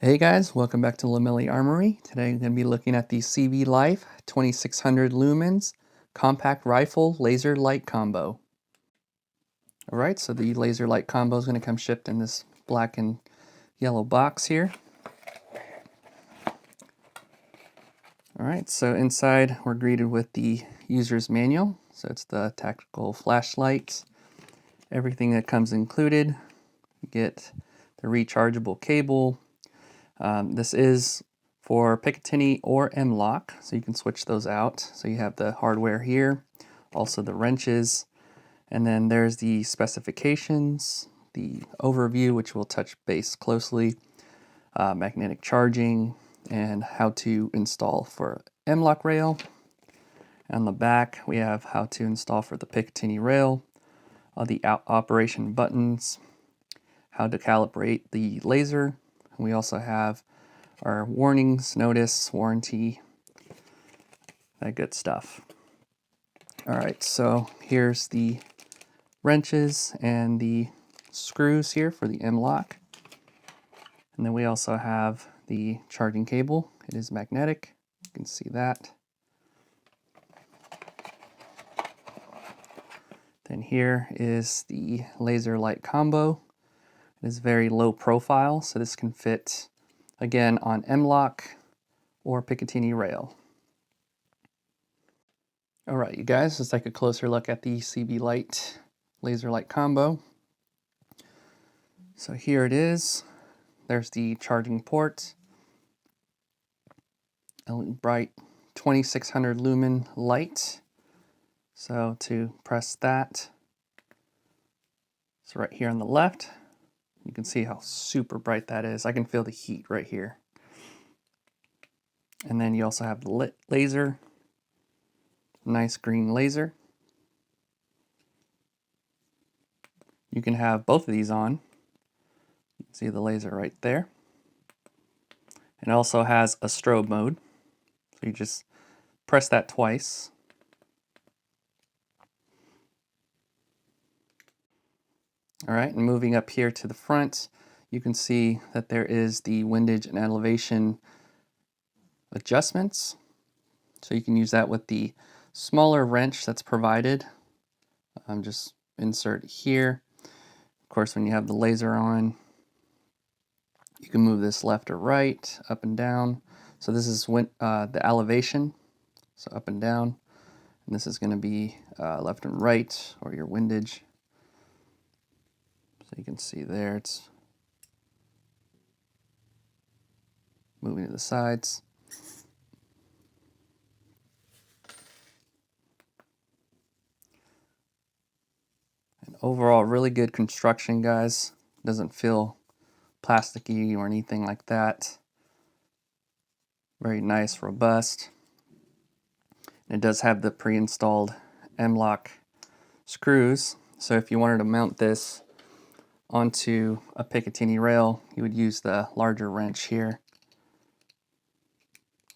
Hey guys, welcome back to Lumen Armory. Today I'm going to be looking at the CVLIFE 2600 Lumens Compact Rifle Laser Light Combo. Alright, so the laser light combo is going to come shipped in this black and yellow box here. Alright, so inside we're greeted with the user's manual. So it's the tactical flashlight, everything that comes included. You get the rechargeable cable. This is for Picatinny or M-LOK, so you can switch those out. So you have the hardware here, also the wrenches, and then there's the specifications, the overview, which we'll touch base closely, magnetic charging, and how to install for M-LOK rail. On the back, we have how to install for the Picatinny rail, all the operation buttons, how to calibrate the laser. We also have our warnings, notice, warranty, that good stuff. Alright, so here's the wrenches and the screws here for the M-LOK. And then we also have the charging cable. It is magnetic, you can see that. Then here is the laser light combo. It is very low profile, so this can fit again on M-LOK or Picatinny rail. Alright you guys, let's take a closer look at the CVLIFE laser light combo. So here it is. There's the charging port. A bright 2600 lumen light. So to press that, so right here on the left, you can see how super bright that is. I can feel the heat right here. And then you also have the lit laser, nice green laser. You can have both of these on. You can see the laser right there. It also has a strobe mode. So you just press that twice. Alright, and moving up here to the front, you can see that there is the windage and elevation adjustments. So you can use that with the smaller wrench that's provided. Just insert here. Of course, when you have the laser on, you can move this left or right, up and down. So this is the elevation, so up and down. And this is going to be left and right, or your windage. So you can see there, it's moving to the sides. And overall, really good construction, guys. Doesn't feel plasticky or anything like that. Very nice, robust. And it does have the pre-installed M-LOK screws. So if you wanted to mount this onto a Picatinny rail, you would use the larger wrench here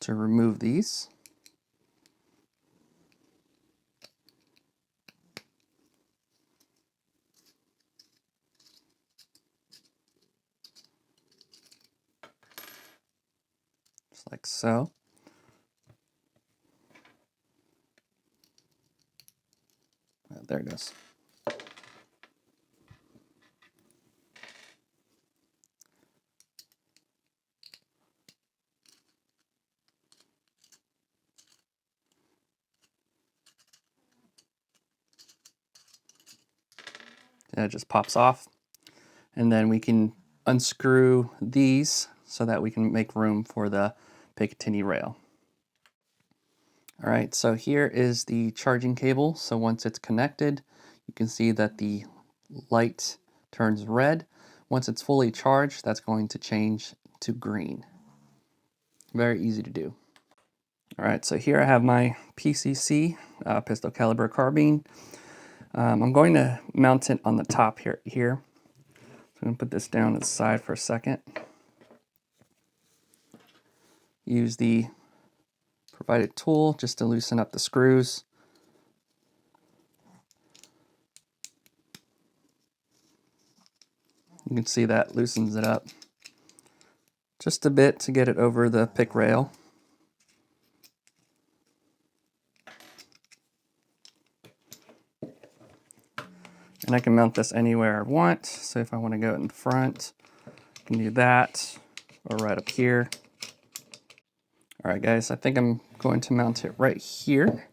to remove these. Just like so. There it goes. And it just pops off. And then we can unscrew these so that we can make room for the Picatinny rail. Alright, so here is the charging cable. So once it's connected, you can see that the light turns red. Once it's fully charged, that's going to change to green. Very easy to do. Alright, so here I have my PCC, pistol caliber carbine. I'm going to mount it on the top here. So I'm going to put this down to the side for a second. Use the provided tool just to loosen up the screws. You can see that loosens it up just a bit to get it over the pick rail. And I can mount this anywhere I want. So if I want to go in the front, I can do that, or right up here. All right, guys, I think I'm going to mount it right here.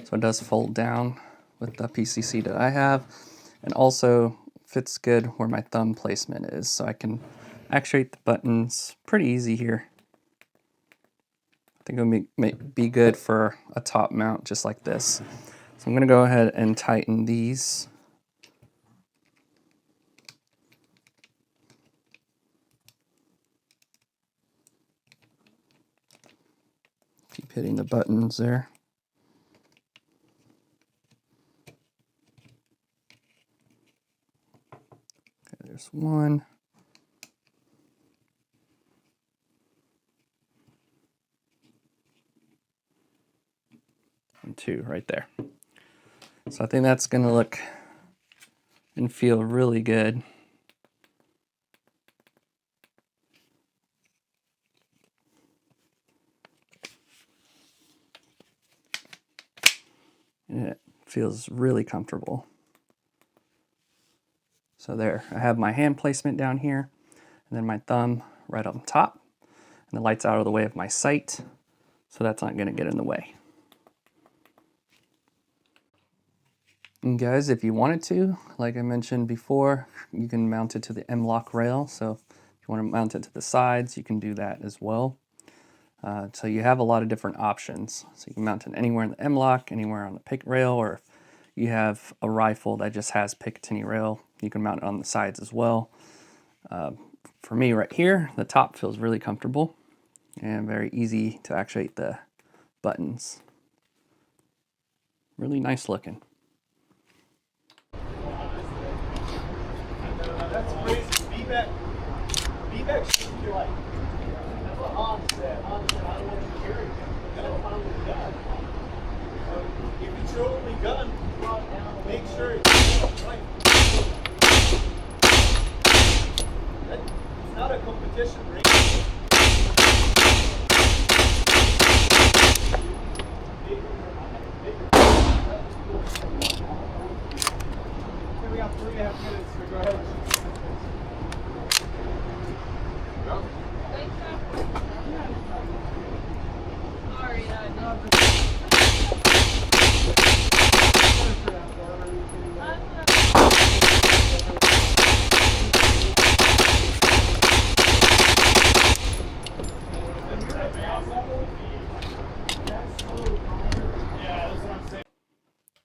So it does fold down with the PCC that I have, and also fits good where my thumb placement is. So I can actuate the buttons pretty easy here. I think it would be good for a top mount just like this. So I'm gonna go ahead and tighten these. Keep hitting the buttons there. Okay, there's one. And two right there. So I think that's gonna look and feel really good. And it feels really comfortable. So there, I have my hand placement down here, and then my thumb right on top, and the light's out of the way of my sight, so that's not gonna get in the way. And guys, if you wanted to, like I mentioned before, you can mount it to the M-LOK rail. So if you want to mount it to the sides, you can do that as well. So you have a lot of different options. So you can mount it anywhere in the M-LOK, anywhere on the pick rail, or if you have a rifle that just has Picatinny rail, you can mount it on the sides as well. For me right here, the top feels really comfortable and very easy to actuate the buttons. Really nice looking. That's crazy. Be-back shouldn't be like. That's what Hans said. Hans said, I don't want you to carry him. You gotta find the gun. If it's your only gun, make sure it's right. It's not a competition race. Okay, we got 3.5 minutes, so go ahead.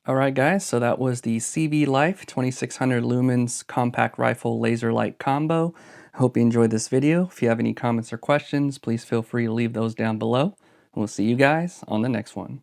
Alright guys, so that was the CVLIFE 2600 Lumens Compact Rifle Laser Light Combo. I hope you enjoyed this video. If you have any comments or questions, please feel free to leave those down below. And we'll see you guys on the next one.